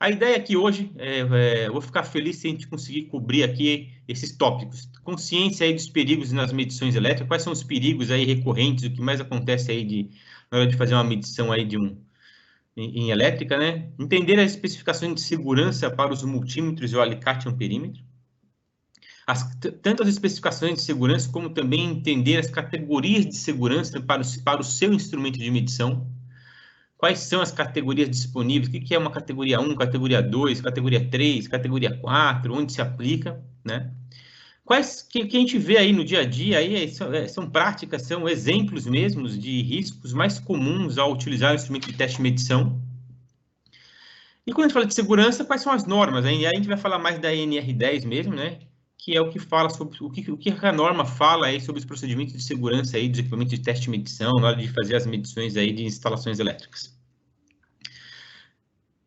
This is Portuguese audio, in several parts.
A ideia aqui hoje, eu vou ficar feliz se a gente conseguir cobrir aqui esses tópicos. Consciência aí dos perigos nas medições elétricas, quais são os perigos aí recorrentes, o que mais acontece aí na hora de fazer uma medição aí em elétrica, né? Entender as especificações de segurança para os multímetros e o alicate amperímetro. Tanto as especificações de segurança, como também entender as categorias de segurança para o seu instrumento de medição. Quais são as categorias disponíveis? O que é uma categoria 1, categoria 2, categoria 3, categoria 4, onde se aplica, né? Quais que a gente vê aí no dia a dia, aí são práticas, são exemplos mesmos de riscos mais comuns ao utilizar o instrumento de teste e medição. E quando a gente fala de segurança, quais são as normas? Aí a gente vai falar mais da NR10 mesmo, né? Que é o que fala sobre o que a norma fala aí sobre os procedimentos de segurança aí dos equipamentos de teste e medição na hora de fazer as medições aí de instalações elétricas.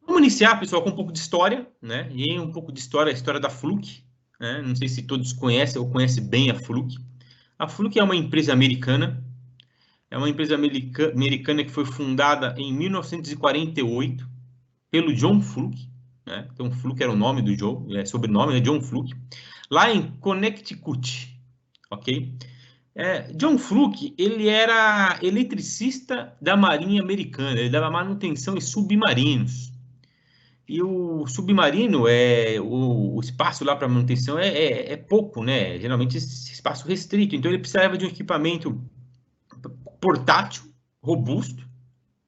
Vamos iniciar, pessoal, com um pouco de história, né? E aí um pouco de história, a história da Fluke, né? Não sei se todos conhecem ou conhecem bem a Fluke. A Fluke é uma empresa americana, que foi fundada em 1948 pelo John Fluke, né? Então, Fluke era o nome do John, sobrenome, né? John Fluke, lá em Connecticut, ok? John Fluke, ele era eletricista da Marinha Americana, ele dava manutenção em submarinos. E o submarino, o espaço lá para manutenção é pouco, né? Geralmente esse espaço restrito. Então ele precisava de um equipamento portátil, robusto,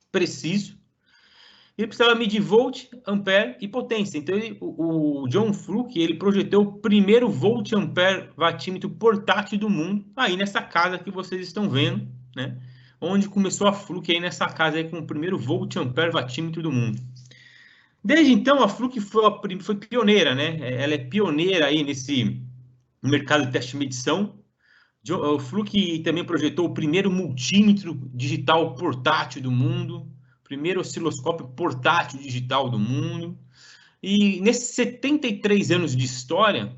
preciso. Ele precisava medir volt, ampere e potência. Então o John Fluke, ele projetou o primeiro volt, ampere, watímetro portátil do mundo, aí nessa casa que vocês estão vendo, né? Onde começou a Fluke aí nessa casa aí com o primeiro volt, ampere, watímetro do mundo. Desde então, a Fluke foi pioneira, né? Ela é pioneira aí nesse mercado de teste e medição. O Fluke também projetou o primeiro multímetro digital portátil do mundo, primeiro osciloscópio portátil digital do mundo. E nesses 73 anos de história,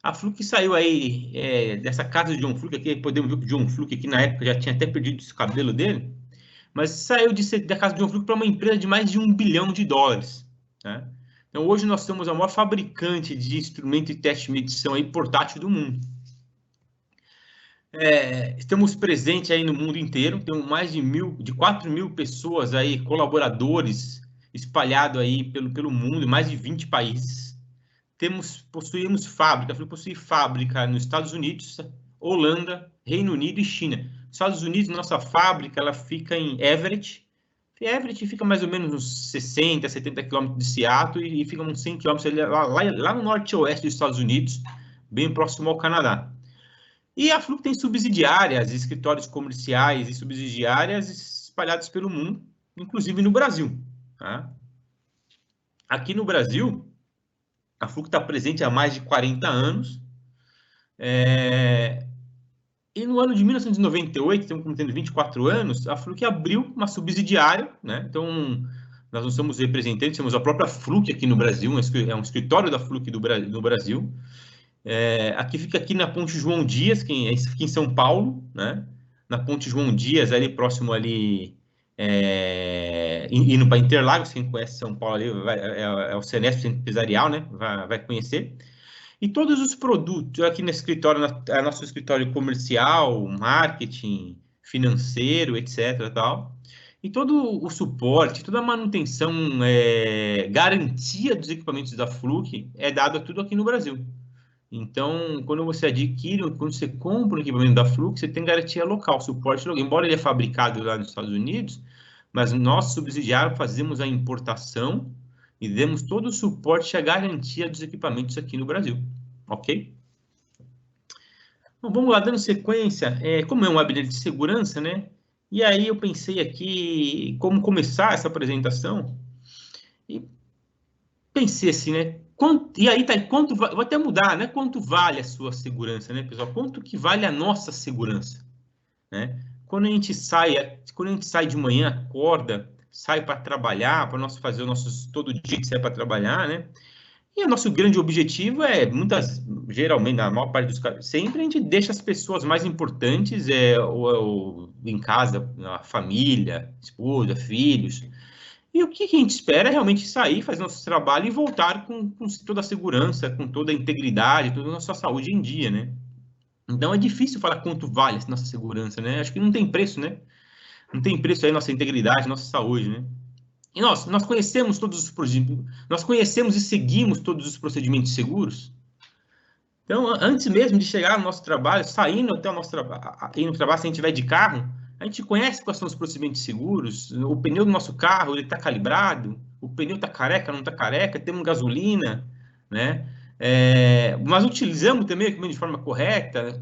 a Fluke saiu aí dessa casa de John Fluke aqui, podemos ver que o John Fluke aqui na época já tinha até perdido o cabelo dele, mas saiu da casa de John Fluke para uma empresa de mais de $1 bilhão. Né? Então, hoje nós somos a maior fabricante de instrumento de teste e medição aí portátil do mundo. Estamos presentes aí no mundo inteiro, temos mais de 4 mil pessoas aí, colaboradores espalhados aí pelo mundo, em mais de 20 países. Possuímos fábrica, possui fábrica nos Estados Unidos, Holanda, Reino Unido e China. Nos Estados Unidos, nossa fábrica ela fica em Everett. Everett fica mais ou menos uns 60, 70 quilômetros de Seattle e fica uns 100 quilômetros lá no norte-oeste dos Estados Unidos, bem próximo ao Canadá. E a Fluke tem subsidiárias, escritórios comerciais e subsidiárias espalhados pelo mundo, inclusive no Brasil. Tá? Aqui no Brasil, a Fluke está presente há mais de 40 anos. E no ano de 1998, estamos contendo 24 anos, a Fluke abriu uma subsidiária, né? Então, nós não somos representantes, somos a própria Fluke aqui no Brasil, é um escritório da Fluke no Brasil. Aqui fica aqui na Ponte João Dias, aqui em São Paulo, né? Na Ponte João Dias, ali próximo ali, indo para Interlagos, quem conhece São Paulo ali, é o Senesp Centro Empresarial, né? Vai conhecer. E todos os produtos aqui no escritório, nosso escritório comercial, marketing, financeiro, etc. Tal, e todo o suporte, toda a manutenção, garantia dos equipamentos da Fluke é dado tudo aqui no Brasil. Então, quando você adquire, quando você compra um equipamento da Fluke, você tem garantia local, suporte local. Embora ele é fabricado lá nos Estados Unidos, mas nós, subsidiário, fazemos a importação e demos todo o suporte e a garantia dos equipamentos aqui no Brasil. Ok? Então, vamos lá, dando sequência. Como é um webinar de segurança, né? E aí eu pensei aqui como começar essa apresentação. E pensei assim, né? Vou até mudar, né? Quanto vale a sua segurança, né, pessoal? Quanto que vale a nossa segurança, né? Quando a gente sai de manhã, acorda, sai para trabalhar, para nós fazer todo dia que sai para trabalhar, né? E o nosso grande objetivo geralmente, na maior parte dos casos, sempre a gente deixa as pessoas mais importantes em casa, a família, esposa, filhos. E o que a gente espera é realmente sair, fazer nosso trabalho e voltar com toda a segurança, com toda a integridade, toda a nossa saúde em dia, né? Então é difícil falar quanto vale essa nossa segurança, né? Acho que não tem preço, né? Não tem preço aí nossa integridade, nossa saúde, né? E nós conhecemos nós conhecemos e seguimos todos os procedimentos seguros. Então, antes mesmo de chegar no nosso trabalho, saindo até o nosso trabalho, indo no trabalho, se a gente estiver de carro, a gente conhece quais são os procedimentos seguros, o pneu do nosso carro, ele está calibrado, o pneu está careca, não está careca, temos gasolina, né? Mas utilizamos também o equipamento de forma correta,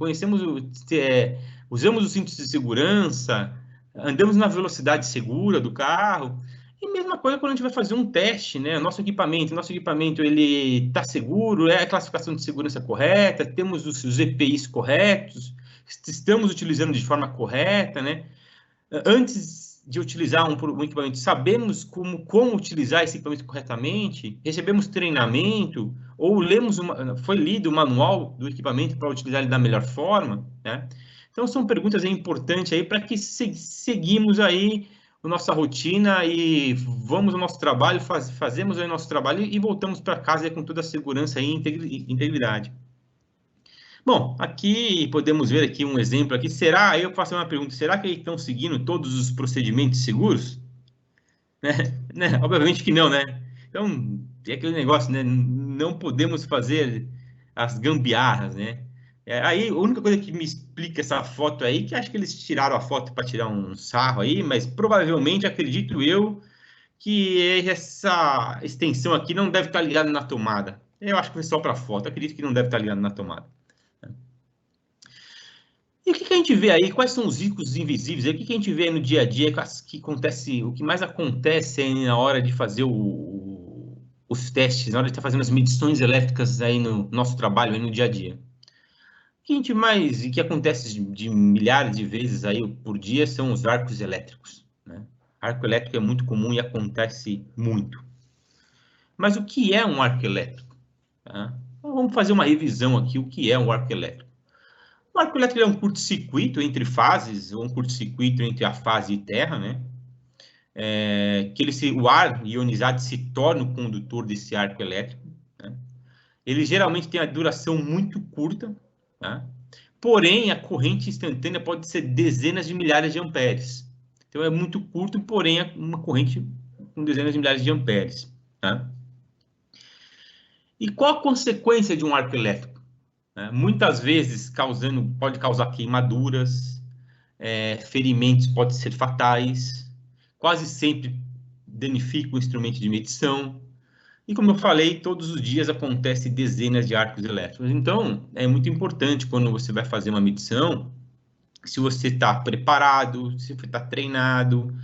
usamos os cintos de segurança, andamos na velocidade segura do carro. E mesma coisa quando a gente vai fazer um teste, né? Nosso equipamento ele está seguro, é a classificação de segurança correta, temos os EPIs corretos, estamos utilizando de forma correta, né? Antes de utilizar um equipamento, sabemos como utilizar esse equipamento corretamente, recebemos treinamento, ou foi lido o manual do equipamento para utilizar ele da melhor forma, né? Então, são perguntas aí importantes aí para que seguimos aí a nossa rotina e vamos ao nosso trabalho, fazemos aí o nosso trabalho e voltamos para casa com toda a segurança e integridade. Bom, aqui podemos ver aqui um exemplo aqui. Aí eu faço uma pergunta, será que eles estão seguindo todos os procedimentos seguros? Né? Obviamente que não, né? Então, é aquele negócio, né? Não podemos fazer as gambiarras, né? Aí, a única coisa que me explica essa foto aí, que acho que eles tiraram a foto para tirar um sarro aí, mas provavelmente, acredito eu, que essa extensão aqui não deve estar ligada na tomada. Eu acho que foi só para foto, acredito que não deve estar ligado na tomada. E o que a gente vê aí? Quais são os riscos invisíveis? O que a gente vê no dia a dia? O que mais acontece aí na hora de fazer os testes, na hora de estar fazendo as medições elétricas aí no nosso trabalho, aí no dia a dia? O que acontece de milhares de vezes aí por dia são os arcos elétricos, né? Arco elétrico é muito comum e acontece muito. Mas o que é um arco elétrico? Tá? Então, vamos fazer uma revisão aqui, o que é um arco elétrico. O arco elétrico é um curto-circuito entre fases, ou um curto-circuito entre a fase e terra, né? O ar ionizado se torna o condutor desse arco elétrico, né? Ele geralmente tem a duração muito curta, tá? Porém, a corrente instantânea pode ser dezenas de milhares de amperes. Então, é muito curto, porém, é uma corrente com dezenas de milhares de amperes, tá? E qual a consequência de um arco elétrico? Muitas vezes pode causar queimaduras, ferimentos podem ser fatais, quase sempre danifica o instrumento de medição. E como eu falei, todos os dias acontece dezenas de arcos elétricos. Então, é muito importante quando você vai fazer uma medição, se você está preparado, se você está treinado,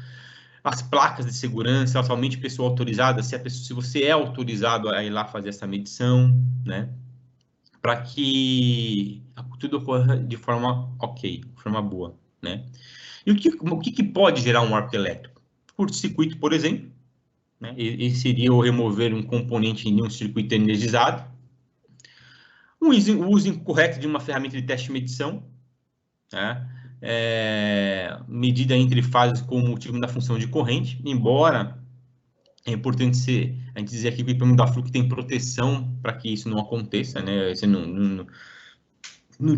as placas de segurança, somente pessoa autorizada, se você é autorizado a ir lá fazer essa medição, né? Para que tudo ocorra de forma ok, de forma boa, né? E o que pode gerar um arco elétrico? Curto-circuito, por exemplo, né? E seria o remover um componente em um circuito energizado. O uso incorreto de uma ferramenta de teste de medição, né? Medida entre fases com o motivo da função de corrente, embora é importante a gente dizer aqui que o equipamento da Fluke tem proteção para que isso não aconteça, né? Você não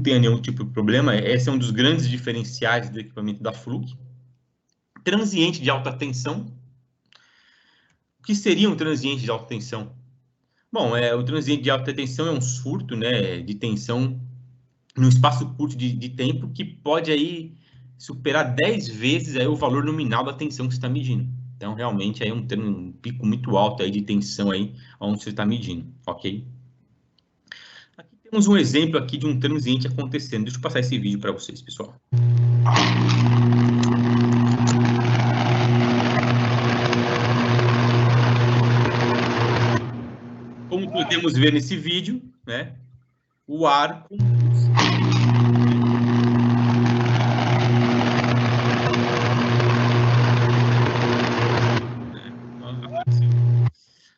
tenha nenhum tipo de problema. Esse é um dos grandes diferenciais do equipamento da Fluke. Transiente de alta tensão. O que seria um transiente de alta tensão? Bom, o transiente de alta tensão é um surto, né, de tensão num espaço curto de tempo que pode aí superar 10 vezes aí o valor nominal da tensão que você está medindo. Então, realmente, aí é um pico muito alto aí de tensão aí onde você está medindo, ok? Aqui temos um exemplo aqui de um transiente acontecendo. Deixa eu passar esse vídeo para vocês, pessoal. Como podemos ver nesse vídeo, né, o ar conduz.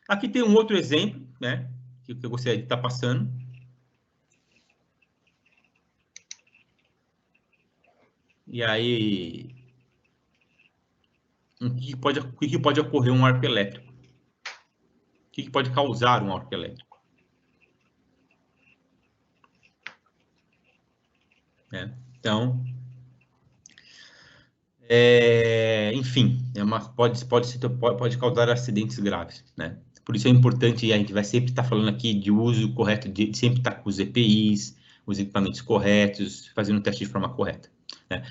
Aqui tem um outro exemplo, né, que eu gostaria de estar passando. E aí, o que pode ocorrer um arco elétrico? O que pode causar um arco elétrico? Então, enfim, pode causar acidentes graves, né? Por isso é importante, a gente vai sempre estar falando aqui de uso correto, de sempre estar com os EPIs, os equipamentos corretos, fazendo o teste de forma correta, né?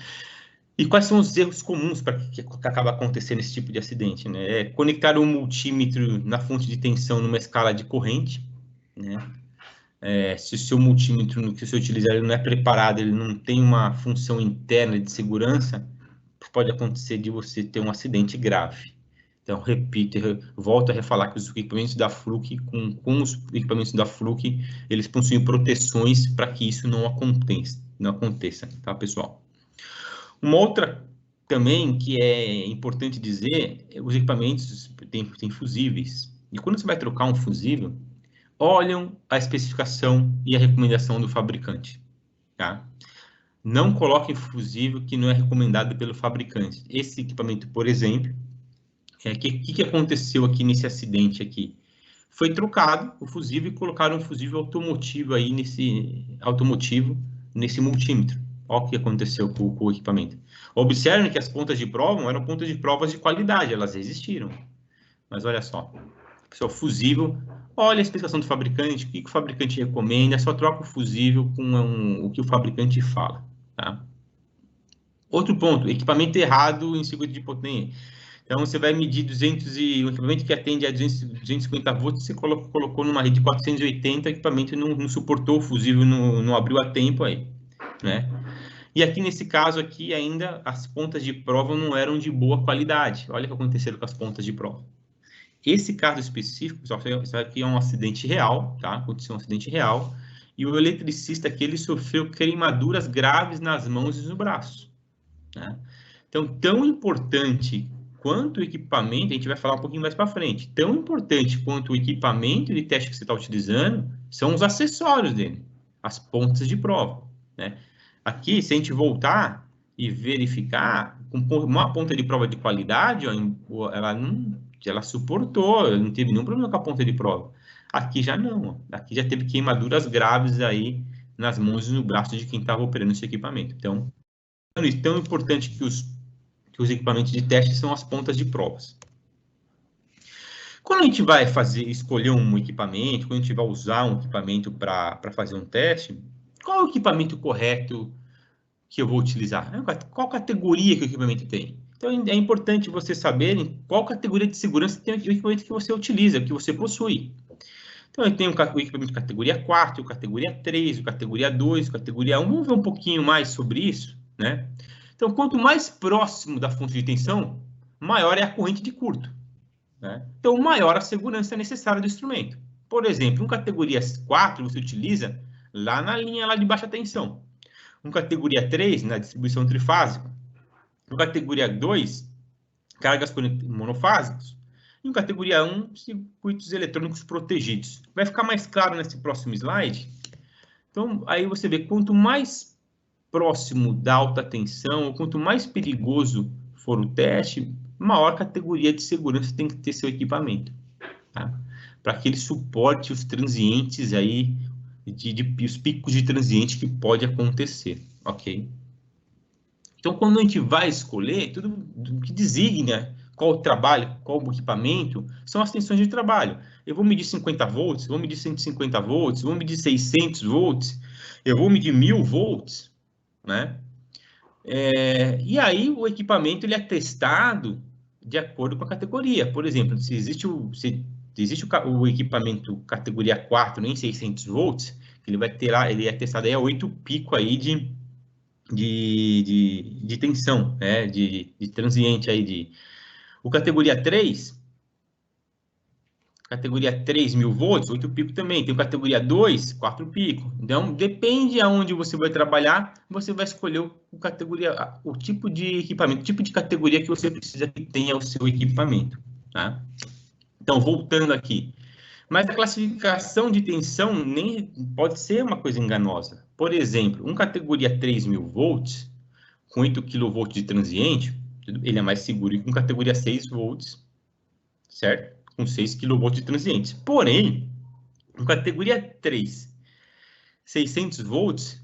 E quais são os erros comuns para que acaba acontecendo esse tipo de acidente, né? Conectar um multímetro na fonte de tensão numa escala de corrente, né? Se o seu multímetro que você utilizar ele não é preparado, ele não tem uma função interna de segurança, pode acontecer de você ter um acidente grave. Então, repito, volto a refalar que os equipamentos da Fluke, com os equipamentos da Fluke, eles possuem proteções para que isso não aconteça, tá, pessoal? Uma outra também que é importante dizer, os equipamentos têm fusíveis. E quando você vai trocar um fusível, olham a especificação e a recomendação do fabricante, tá? Não coloquem fusível que não é recomendado pelo fabricante. Esse equipamento, por exemplo, o que aconteceu aqui nesse acidente aqui? Foi trocado o fusível e colocaram um fusível automotivo aí nesse multímetro. Olha o que aconteceu com o equipamento. Observem que as pontas de prova eram pontas de provas de qualidade, elas existiram. Mas olha só, pessoal, fusível, olha a especificação do fabricante, o que o fabricante recomenda, só troca o fusível com o que o fabricante fala, tá? Outro ponto, equipamento errado em circuito de potência. Então, você vai medir um equipamento que atende a 250 volts, você colocou numa rede de 480, o equipamento não suportou o fusível, não abriu a tempo aí, né? E aqui, nesse caso aqui, ainda as pontas de prova não eram de boa qualidade. Olha o que aconteceu com as pontas de prova. Esse caso específico, pessoal, isso aqui é um acidente real, tá? Aconteceu um acidente real, e o eletricista aqui, ele sofreu queimaduras graves nas mãos e no braço, né? Então, tão importante quanto o equipamento, a gente vai falar um pouquinho mais para frente, tão importante quanto o equipamento de teste que você está utilizando, são os acessórios dele, as pontas de prova, né? Aqui, se a gente voltar e verificar, com uma ponta de prova de qualidade, ó, ela suportou, não teve nenhum problema com a ponta de prova. Aqui já não, aqui já teve queimaduras graves aí nas mãos e no braço de quem estava operando esse equipamento. Então, tão importante que os equipamentos de teste são as pontas de provas. Quando a gente vai escolher um equipamento, quando a gente vai usar um equipamento para fazer um teste, qual é o equipamento correto que eu vou utilizar? Qual categoria que o equipamento tem? Então, é importante você saber qual categoria de segurança tem o equipamento que você utiliza, que você possui. Então, eu tenho o equipamento categoria 4, categoria 3, categoria 2, categoria 1. Vamos ver um pouquinho mais sobre isso, né? Então, quanto mais próximo da fonte de tensão, maior é a corrente de curto, né? Então, maior a segurança necessária do instrumento. Por exemplo, em categoria 4, você utiliza lá na linha lá de baixa tensão. Em categoria 3, na distribuição trifásica. Em categoria 2, cargas monofásicas. Em categoria 1, circuitos eletrônicos protegidos. Vai ficar mais claro nesse próximo slide. Então, aí você vê, quanto mais próximo da alta tensão, ou quanto mais perigoso for o teste, maior categoria de segurança tem que ter seu equipamento, tá? Para que ele suporte os transientes aí, os picos de transiente que pode acontecer, ok? Então, quando a gente vai escolher, tudo que designa qual o trabalho, qual o equipamento, são as tensões de trabalho. Eu vou medir 50 volts, vou medir 150 volts, vou medir 600 volts, eu vou medir 1000 volts, né? E aí o equipamento ele é testado de acordo com a categoria. Por exemplo, se existe o equipamento categoria 4 em 600 volts, ele vai ter lá, ele é testado aí a 8 pico aí de tensão, né? de transiente aí o categoria 3, categoria 3.000 volts, 8 pico também. Tem categoria 2, 4 pico. Então, depende aonde você vai trabalhar, você vai escolher o tipo de equipamento, o tipo de categoria que você precisa que tenha o seu equipamento, tá? Então, voltando aqui. Mas a classificação de tensão nem pode ser uma coisa enganosa. Por exemplo, categoria 3.000 volts, com 8 kV de transiente, Ele é mais seguro que com categoria 6 volts, certo? Com 6 kV de transientes. Porém, com categoria 3, 600 volts,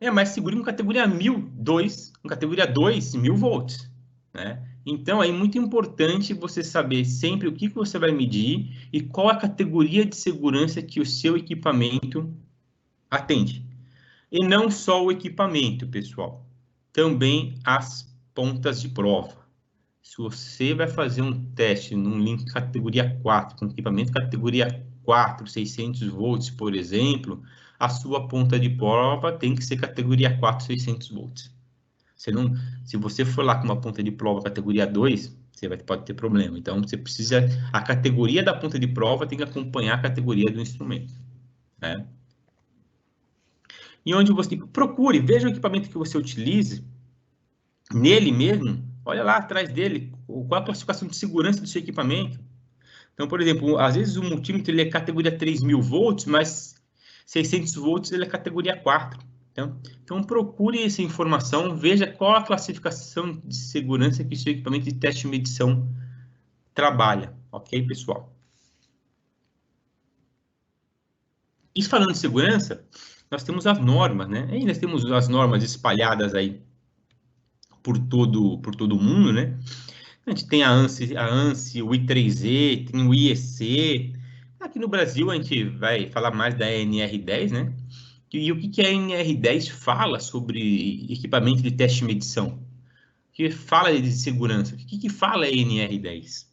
é mais seguro com categoria 1002, com categoria 2, 1000 volts, né? Então, é muito importante você saber sempre o que você vai medir e qual a categoria de segurança que o seu equipamento atende. E não só o equipamento, pessoal, também as pontas de prova. Se você vai fazer um teste num link categoria 4, com equipamento categoria 4, 600 volts, por exemplo, a sua ponta de prova tem que ser categoria 4, 600 volts. Se você for lá com uma ponta de prova categoria 2, pode ter problema. Então, você precisa... A categoria da ponta de prova tem que acompanhar a categoria do instrumento, né? E onde você... Procure, veja o equipamento que você utilize, nele mesmo, olha lá atrás dele, qual a classificação de segurança do seu equipamento. Então, por exemplo, às vezes o multímetro ele é categoria 3000 volts, mas 600 volts ele é categoria 4. Então, procure essa informação, veja qual a classificação de segurança que o seu equipamento de teste e medição trabalha. Ok, pessoal? E falando de segurança, nós temos as normas, né? E nós temos as normas espalhadas aí por todo mundo, né? A gente tem a ANSI, o I3E, tem o IEC. Aqui no Brasil a gente vai falar mais da NR10, né? E o que a NR10 fala sobre equipamento de teste e medição? Que fala de segurança? O que fala a NR10?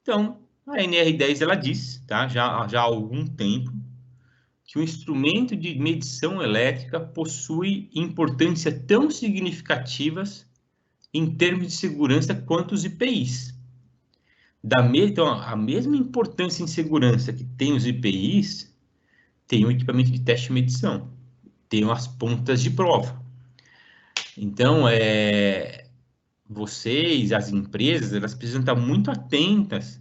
Então, a NR10 ela diz, tá? Já há algum tempo, que o instrumento de medição elétrica possui importância tão significativas em termos de segurança quanto os IPIs. Então, a mesma importância em segurança que tem os IPIs, tem o equipamento de teste e medição, tem as pontas de prova. Então, vocês, as empresas, elas precisam estar muito atentas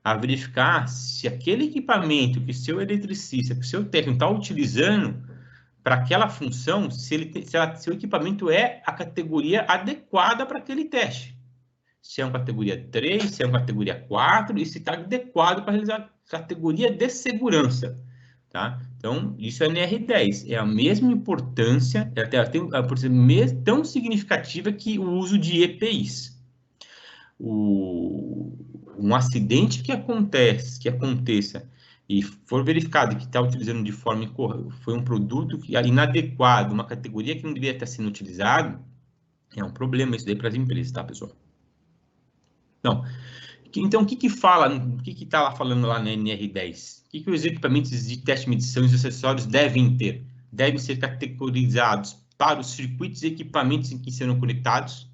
a verificar se aquele equipamento que o seu eletricista, que o seu técnico está utilizando para aquela função, se o equipamento é a categoria adequada para aquele teste. Se é uma categoria 3, se é uma categoria 4, e se está adequado para realizar categoria de segurança. Tá? Então, isso é NR10. É a mesma importância, tão significativa que o uso de EPIs. Um acidente que aconteça e for verificado que está utilizando de forma incorreta, foi um produto inadequado, uma categoria que não deveria estar sendo utilizado, é um problema isso daí para as empresas, tá, pessoal? Então, o que está lá falando lá na NR10? O que os equipamentos de teste de medição e os acessórios devem ter? Devem ser categorizados para os circuitos e equipamentos em que serão conectados.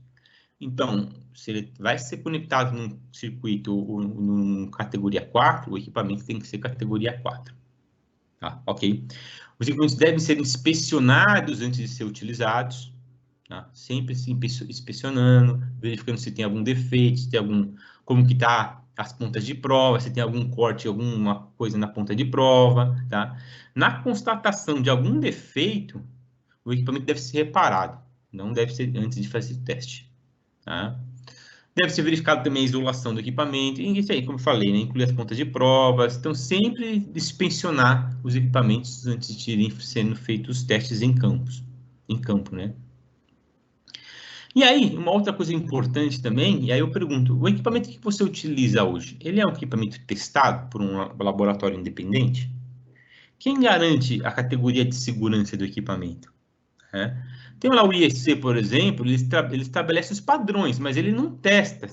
Então, se ele vai ser conectado num circuito ou numa categoria 4, o equipamento tem que ser categoria 4. Tá? Ok? Os equipamentos devem ser inspecionados antes de ser utilizados. Tá? Sempre se inspecionando, verificando se tem algum defeito, se tem como que tá as pontas de prova, se tem algum corte, alguma coisa na ponta de prova, tá? Na constatação de algum defeito, o equipamento deve ser reparado, não deve ser antes de fazer o teste, tá? Deve ser verificado também a isolação do equipamento, e isso aí, como eu falei, né? Incluir as pontas de provas, então sempre inspecionar os equipamentos antes de irem sendo feitos os testes em campo, né? E aí, uma outra coisa importante também, e aí eu pergunto, o equipamento que você utiliza hoje, ele é um equipamento testado por um laboratório independente? Quem garante a categoria de segurança do equipamento? Tem lá o IEC, por exemplo, ele estabelece os padrões, mas ele não testa.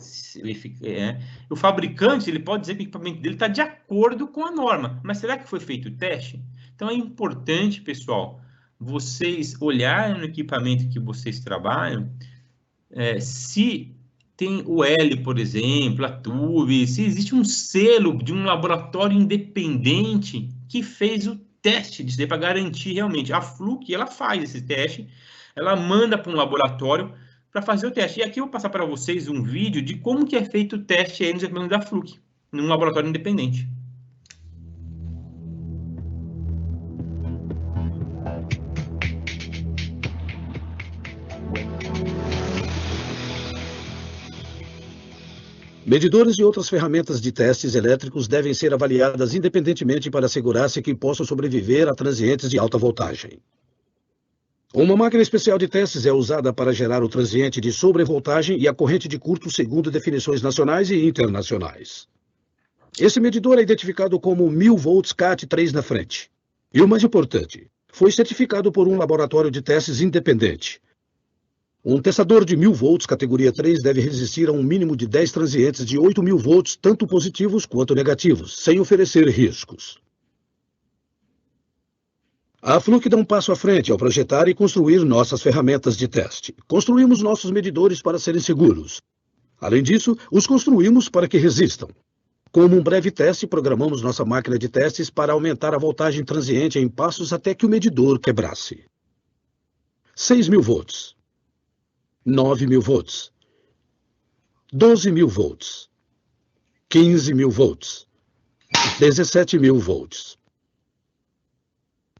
O fabricante ele pode dizer que o equipamento dele está de acordo com a norma, mas será que foi feito o teste? Então é importante, pessoal, vocês olharem no equipamento que vocês trabalham, se tem o L, por exemplo, a TUV, se existe um selo de um laboratório independente que fez o teste disso para garantir realmente. A Fluke, ela faz esse teste, ela manda para um laboratório para fazer o teste. E aqui eu vou passar para vocês um vídeo de como que é feito o teste aí nos equipamentos da Fluke, num laboratório independente. Medidores e outras ferramentas de testes elétricos devem ser avaliadas independentemente para assegurar-se que possam sobreviver a transientes de alta voltagem. Uma máquina especial de testes é usada para gerar o transiente de sobrevoltagem e a corrente de curto segundo definições nacionais e internacionais. Esse medidor é identificado como 1000 volts CAT3 na frente. E o mais importante, foi certificado por um laboratório de testes independente. Um testador de 1000 volts categoria 3 deve resistir a um mínimo de 10 transientes de 8000 volts, tanto positivos quanto negativos, sem oferecer riscos. A Fluke dá um passo à frente ao projetar e construir nossas ferramentas de teste. Construímos nossos medidores para serem seguros. Além disso, os construímos para que resistam. Como um breve teste, programamos nossa máquina de testes para aumentar a voltagem transiente em passos até que o medidor quebrasse. 6.000 volts. 9.000 volts, 12.000 volts, 15.000 volts, 17.000 volts.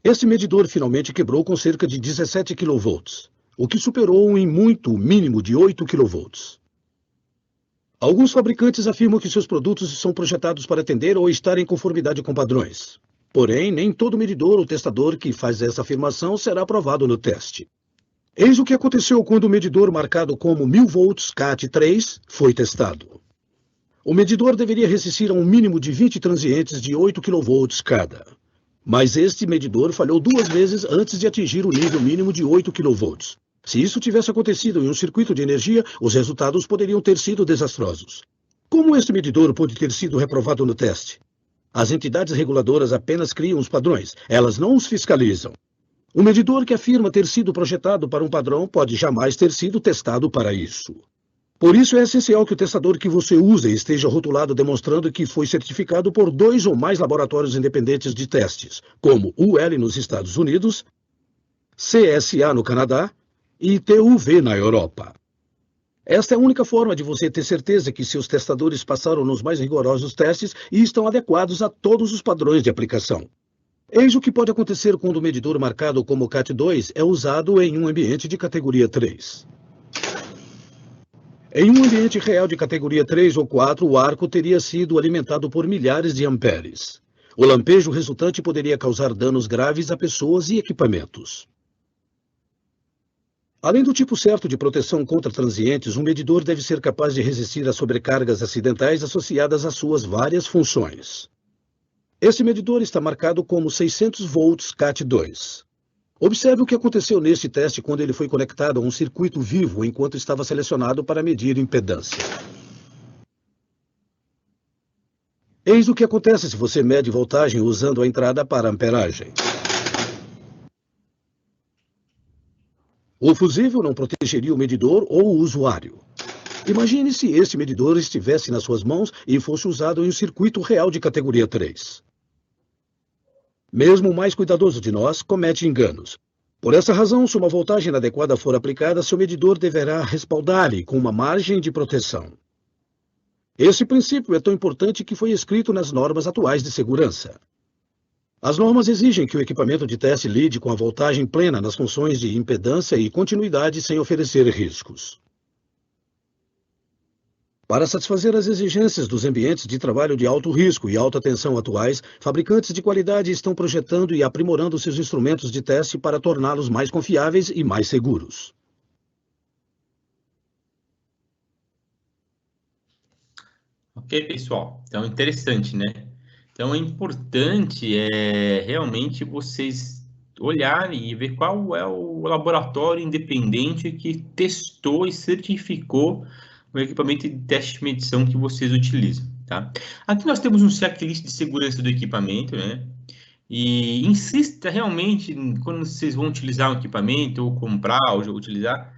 Esse medidor finalmente quebrou com cerca de 17 kV, o que superou em muito o mínimo de 8 kV. Alguns fabricantes afirmam que seus produtos são projetados para atender ou estar em conformidade com padrões. Porém, nem todo medidor ou testador que faz essa afirmação será aprovado no teste. Eis o que aconteceu quando o medidor marcado como 1000 volts CAT3 foi testado. O medidor deveria resistir a um mínimo de 20 transientes de 8 kV cada. Mas este medidor falhou 2 vezes antes de atingir o nível mínimo de 8 kV. Se isso tivesse acontecido em um circuito de energia, os resultados poderiam ter sido desastrosos. Como este medidor pode ter sido reprovado no teste? As entidades reguladoras apenas criam os padrões, elas não os fiscalizam. O medidor que afirma ter sido projetado para um padrão pode jamais ter sido testado para isso. Por isso é essencial que o testador que você use esteja rotulado demonstrando que foi certificado por 2 ou mais laboratórios independentes de testes, como UL nos Estados Unidos, CSA no Canadá e TUV na Europa. Esta é a única forma de você ter certeza que seus testadores passaram nos mais rigorosos testes e estão adequados a todos os padrões de aplicação. Eis o que pode acontecer quando o medidor marcado como CAT2 é usado em um ambiente de categoria 3. Em um ambiente real de categoria 3 ou 4, o arco teria sido alimentado por milhares de amperes. O lampejo resultante poderia causar danos graves a pessoas e equipamentos. Além do tipo certo de proteção contra transientes, um medidor deve ser capaz de resistir a sobrecargas acidentais associadas às suas várias funções. Esse medidor está marcado como 600 volts CAT2. Observe o que aconteceu neste teste quando ele foi conectado a um circuito vivo enquanto estava selecionado para medir impedância. Eis o que acontece se você mede voltagem usando a entrada para amperagem. O fusível não protegeria o medidor ou o usuário. Imagine se este medidor estivesse nas suas mãos e fosse usado em um circuito real de categoria 3. Mesmo o mais cuidadoso de nós comete enganos. Por essa razão, se uma voltagem inadequada for aplicada, seu medidor deverá respaldar-lhe com uma margem de proteção. Esse princípio é tão importante que foi escrito nas normas atuais de segurança. As normas exigem que o equipamento de teste lide com a voltagem plena nas funções de impedância e continuidade sem oferecer riscos. Para satisfazer as exigências dos ambientes de trabalho de alto risco e alta tensão atuais, fabricantes de qualidade estão projetando e aprimorando seus instrumentos de teste para torná-los mais confiáveis e mais seguros. Ok, pessoal. Então, interessante, né? Então, é importante realmente vocês olharem e ver qual é o laboratório independente que testou e certificou o equipamento de teste de medição que vocês utilizam, tá? Aqui nós temos um checklist de segurança do equipamento, né? E insista realmente, quando vocês vão utilizar um equipamento, ou comprar, ou utilizar,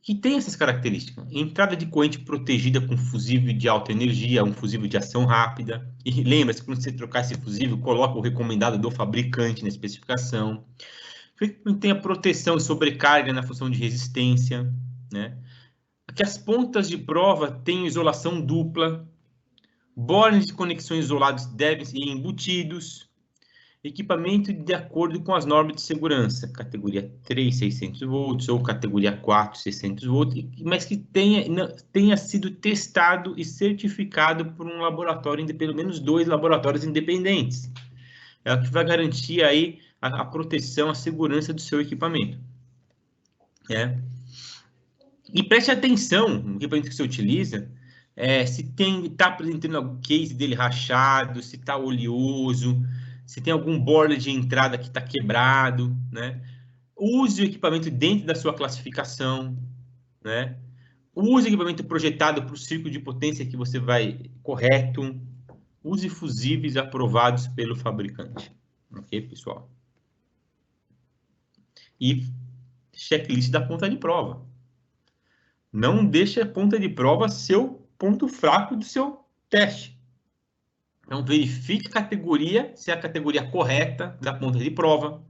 que tem essas características. Entrada de corrente protegida com fusível de alta energia, um fusível de ação rápida. E lembra-se, quando você trocar esse fusível, coloca o recomendado do fabricante na especificação. Tem a proteção e sobrecarga na função de resistência, né? Aqui as pontas de prova têm isolação dupla. Bornes de conexões isolados devem ser embutidos. Equipamento de acordo com as normas de segurança, categoria 3, 600 volts, ou categoria 4, 600 volts, mas que tenha sido testado e certificado por um laboratório, pelo menos 2 laboratórios independentes. É o que vai garantir aí a proteção, a segurança do seu equipamento. E preste atenção no equipamento que você utiliza, se está apresentando algum case dele rachado, se está oleoso, se tem algum border de entrada que está quebrado, né? Use o equipamento dentro da sua classificação, né? Use o equipamento projetado para o círculo de potência que você vai correto. Use fusíveis aprovados pelo fabricante. Ok, pessoal? E checklist da ponta de prova. Não deixe a ponta de prova ser o ponto fraco do seu teste. Então, verifique a categoria, se é a categoria correta da ponta de prova,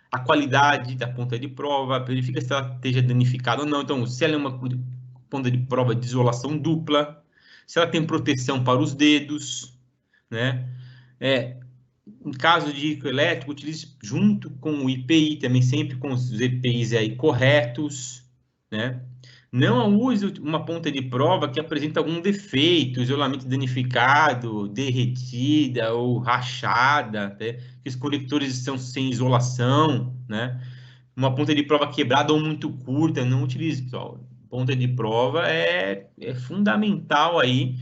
a qualidade da ponta de prova, verifique se ela esteja danificada ou não. Então, se ela é uma ponta de prova de isolação dupla, se ela tem proteção para os dedos, né? Em caso de risco elétrico, utilize junto com o IPI, também sempre com os EPIs aí corretos, né? Não use uma ponta de prova que apresenta algum defeito, isolamento danificado, derretida ou rachada, né? Que os conectores estão sem isolação, né? Uma ponta de prova quebrada ou muito curta, não utilize, pessoal. Ponta de prova é fundamental aí,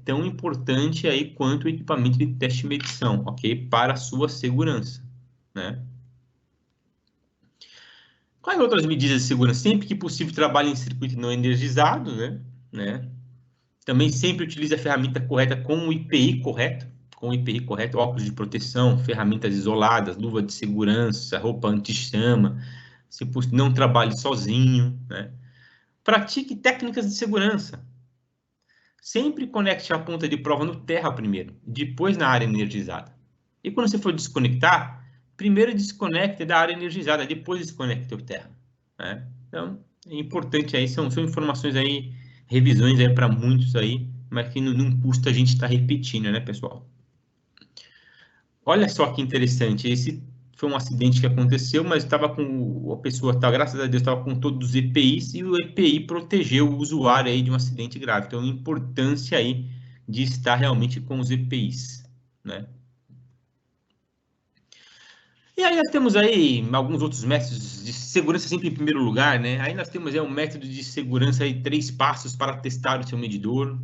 tão importante aí quanto o equipamento de teste e medição, ok? Para a sua segurança, né? Quais outras medidas de segurança? Sempre que possível, trabalhe em circuito não energizado, né? Também sempre utilize a ferramenta correta com o IPI correto, óculos de proteção, ferramentas isoladas, luva de segurança, roupa anti-chama. Se possível, não trabalhe sozinho, né? Pratique técnicas de segurança. Sempre conecte a ponta de prova no terra primeiro, depois na área energizada. E quando você for desconectar, primeiro desconecte da área energizada, depois desconecte o terra, né? Então, é importante aí, são informações aí, revisões aí para muitos aí, mas que não custa a gente estar repetindo, né, pessoal? Olha só que interessante, esse foi um acidente que aconteceu, mas estava com a pessoa, graças a Deus, estava com todos os EPIs e o EPI protegeu o usuário aí de um acidente grave. Então, a importância aí de estar realmente com os EPIs, né? E aí nós temos aí alguns outros métodos de segurança sempre em primeiro lugar, né? Aí nós temos um método de segurança aí, 3 passos para testar o seu medidor.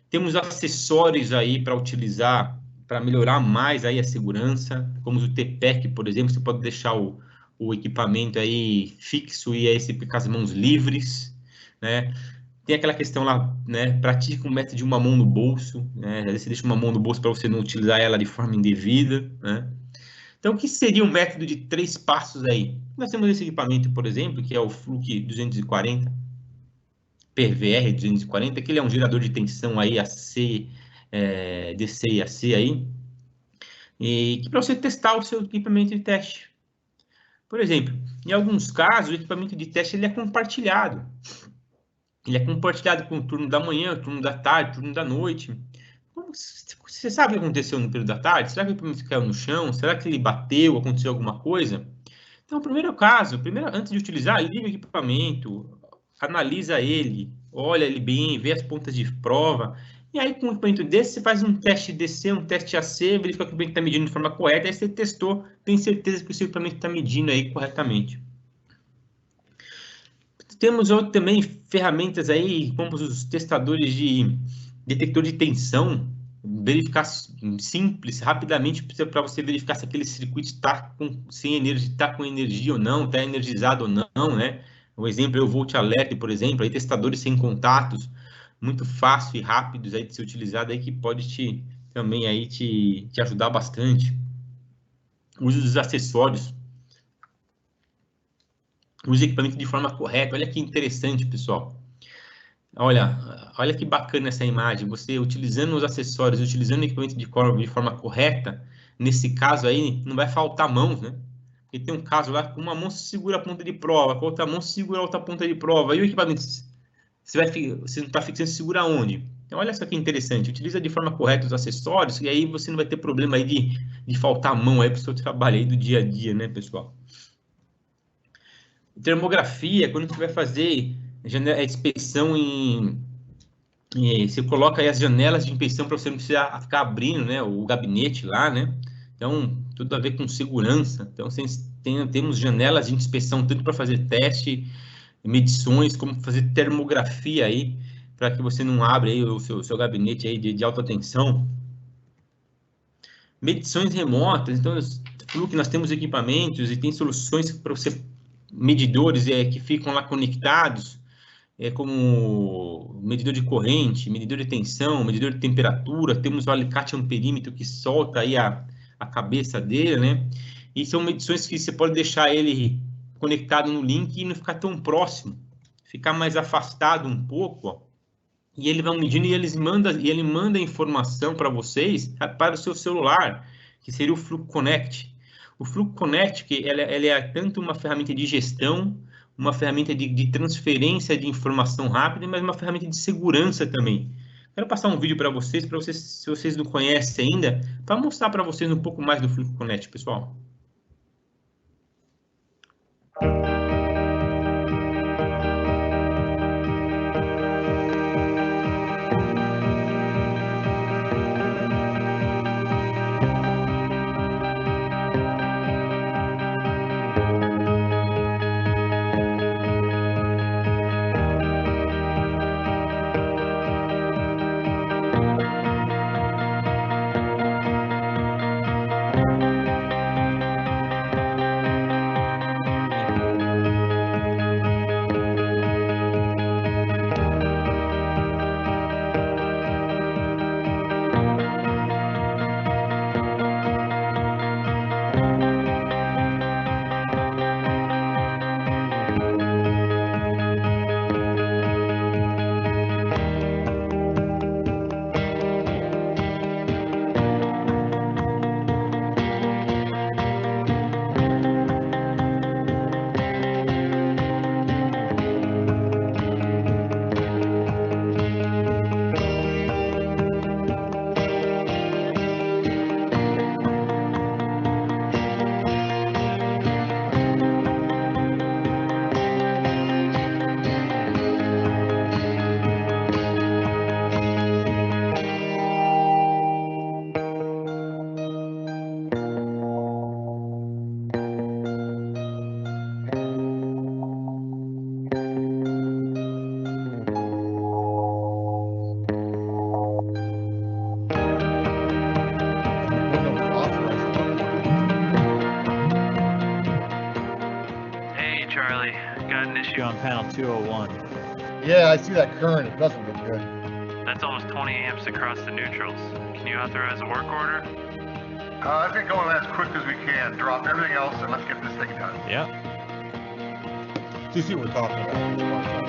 Temos acessórios aí para utilizar, para melhorar mais aí a segurança, como o TPEC, por exemplo, você pode deixar o equipamento aí fixo e aí você fica com as mãos livres, né? Tem aquela questão lá, né? Pratique um método de uma mão no bolso, né? Às vezes você deixa uma mão no bolso para você não utilizar ela de forma indevida, né? Então, o que seria um método de 3 passos aí? Nós temos esse equipamento, por exemplo, que é o Fluke 240, PVR 240, que ele é um gerador de tensão aí AC, DC e AC aí, e que para você testar o seu equipamento de teste. Por exemplo, em alguns casos, o equipamento de teste ele é compartilhado. Ele é compartilhado com o turno da manhã, o turno da tarde, o turno da noite. Você sabe o que aconteceu no período da tarde? Será que o equipamento caiu no chão? Será que ele bateu? Aconteceu alguma coisa? Então, o primeiro caso, antes de utilizar, liga o equipamento, analisa ele, olha ele bem, vê as pontas de prova. E aí, com um equipamento desse, você faz um teste DC, um teste AC, verifica que o equipamento está medindo de forma correta, aí você testou, tem certeza que o seu equipamento está medindo aí corretamente. Temos também ferramentas aí, como os testadores de detector de tensão, verificar simples, rapidamente, para você verificar se aquele circuito está sem energia, está com energia ou não, está energizado ou não, né? O exemplo é o Volt Alert, por exemplo, aí testadores sem contatos, muito fácil e rápidos aí de ser utilizado aí, que pode também aí te ajudar bastante. O uso dos acessórios. Use o equipamento de forma correta. Olha que interessante, pessoal. Olha que bacana essa imagem. Você utilizando os acessórios, utilizando o equipamento de forma correta, nesse caso aí, não vai faltar mãos, né? Porque tem um caso lá, com uma mão se segura a ponta de prova, com a outra mão se segura a outra ponta de prova. E o equipamento, você não está fixando, se segura onde? Então, olha só que interessante, utiliza de forma correta os acessórios, e aí você não vai ter problema aí de faltar mão aí para o seu trabalho aí do dia a dia, né, pessoal? Termografia, quando você vai fazer inspeção você coloca aí as janelas de inspeção para você não precisar ficar abrindo, né, o gabinete lá, né? Então, tudo a ver com segurança. Então, temos janelas de inspeção tanto para fazer teste, medições, como fazer termografia aí, para que você não abra aí o seu gabinete aí de alta tensão. Medições remotas, então, que nós temos equipamentos e tem soluções para você, medidores que ficam lá conectados, como medidor de corrente, medidor de tensão, medidor de temperatura, temos o alicate amperímetro que solta aí a cabeça dele, né? E são medições que você pode deixar ele conectado no link e não ficar tão próximo, ficar mais afastado um pouco, ó, e ele vai medindo e ele manda informação para vocês para o seu celular, que seria o Fluke Connect. O Fluke Connect, que ele é tanto uma ferramenta de gestão, uma ferramenta de transferência de informação rápida, mas uma ferramenta de segurança também. Quero passar um vídeo para vocês, se vocês não conhecem ainda, para mostrar para vocês um pouco mais do Fluke Connect, pessoal. On panel 201. Yeah, I see that current. It doesn't look good. That's almost 20 amps across the neutrals. Can you authorize a work order? I think going as quick as we can. Drop everything else and let's get this thing done. Yep. Do you see what we're talking about?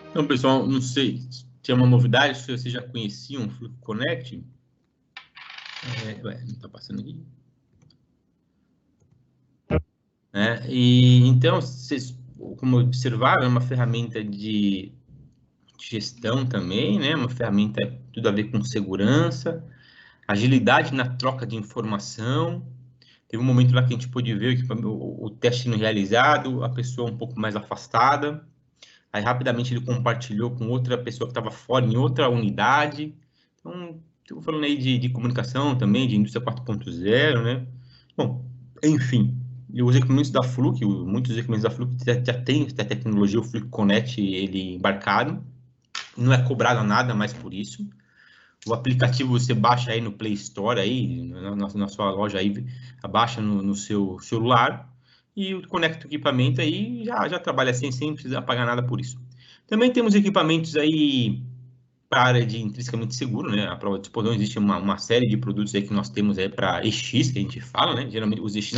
Então, pessoal, não sei se é uma novidade, se vocês já conheciam o Fluke Connect. Não está passando aqui. E então, vocês, como observaram, é uma ferramenta de gestão também, né? Uma ferramenta tudo a ver com segurança, agilidade na troca de informação. Teve um momento lá que a gente pôde ver o teste sendo realizado, a pessoa um pouco mais afastada. Aí, rapidamente, ele compartilhou com outra pessoa que estava fora, em outra unidade. Então, estou falando aí de comunicação também, de indústria 4.0, né? Bom, enfim, os equipamentos da Fluke, muitos equipamentos da Fluke já tem a tecnologia, o Fluke Connect, ele embarcado. Não é cobrado nada mais por isso. O aplicativo você baixa aí no Play Store, aí, na sua loja, aí, abaixa no seu celular. E conecta o equipamento aí, já trabalha sem precisar pagar nada por isso. Também temos equipamentos aí para a área de intrinsecamente seguro, né? A prova de explosão, existe uma série de produtos aí que nós temos aí para EX, que a gente fala, né? Geralmente os EX,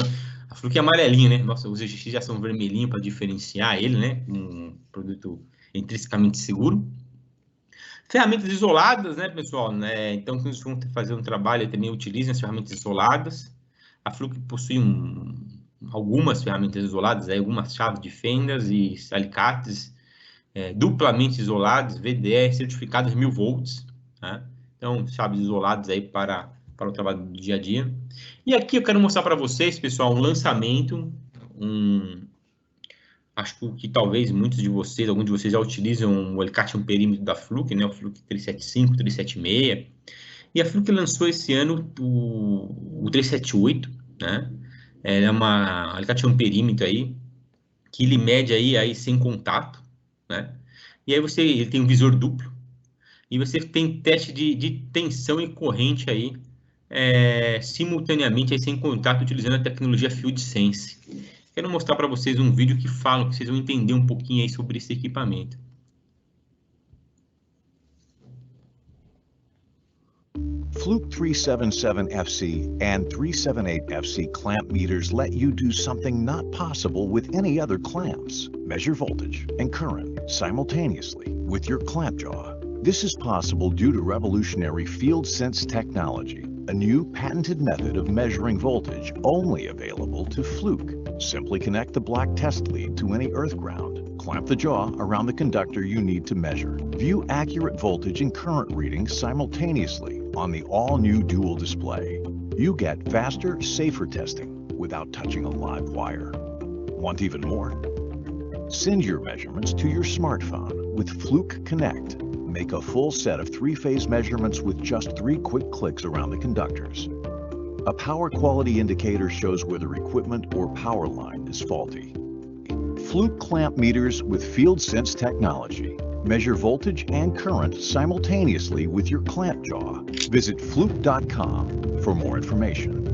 a Fluke é amarelinha, né? Nossa, os EX já são vermelhinhos para diferenciar ele, né? Um produto intrinsecamente seguro. Ferramentas isoladas, né, pessoal? Né? Então, quando vocês vão fazer um trabalho, também utilizem as ferramentas isoladas. A Fluke possui algumas ferramentas isoladas, aí, algumas chaves de fendas e alicates duplamente isolados, VDE, certificados 1000 volts. Né? Então, chaves isoladas aí para o trabalho do dia a dia. E aqui eu quero mostrar para vocês, pessoal, um lançamento, acho que talvez alguns de vocês já utilizam o alicate um perímetro da Fluke, né? O Fluke 375, 376. E a Fluke lançou esse ano o 378, né? É uma alicate um perímetro aí, que ele mede aí sem contato, né? E aí ele tem um visor duplo, e você tem teste de tensão e corrente aí, simultaneamente aí sem contato, utilizando a tecnologia Field Sense. Quero mostrar para vocês um vídeo que vocês vão entender um pouquinho aí sobre esse equipamento. Fluke 377FC and 378FC clamp meters let you do something not possible with any other clamps. Measure voltage and current simultaneously with your clamp jaw. This is possible due to revolutionary Field Sense technology, a new patented method of measuring voltage only available to Fluke. Simply connect the black test lead to any earth ground. Clamp the jaw around the conductor you need to measure. View accurate voltage and current readings simultaneously on the all-new dual display. You get faster, safer testing without touching a live wire. Want even more? Send your measurements to your smartphone with Fluke Connect. Make a full set of 3-phase measurements with just 3 quick clicks around the conductors. A power quality indicator shows whether equipment or power line is faulty. Fluke clamp meters with Field Sense technology. Measure voltage and current simultaneously with your clamp jaw. Visit fluke.com for more information.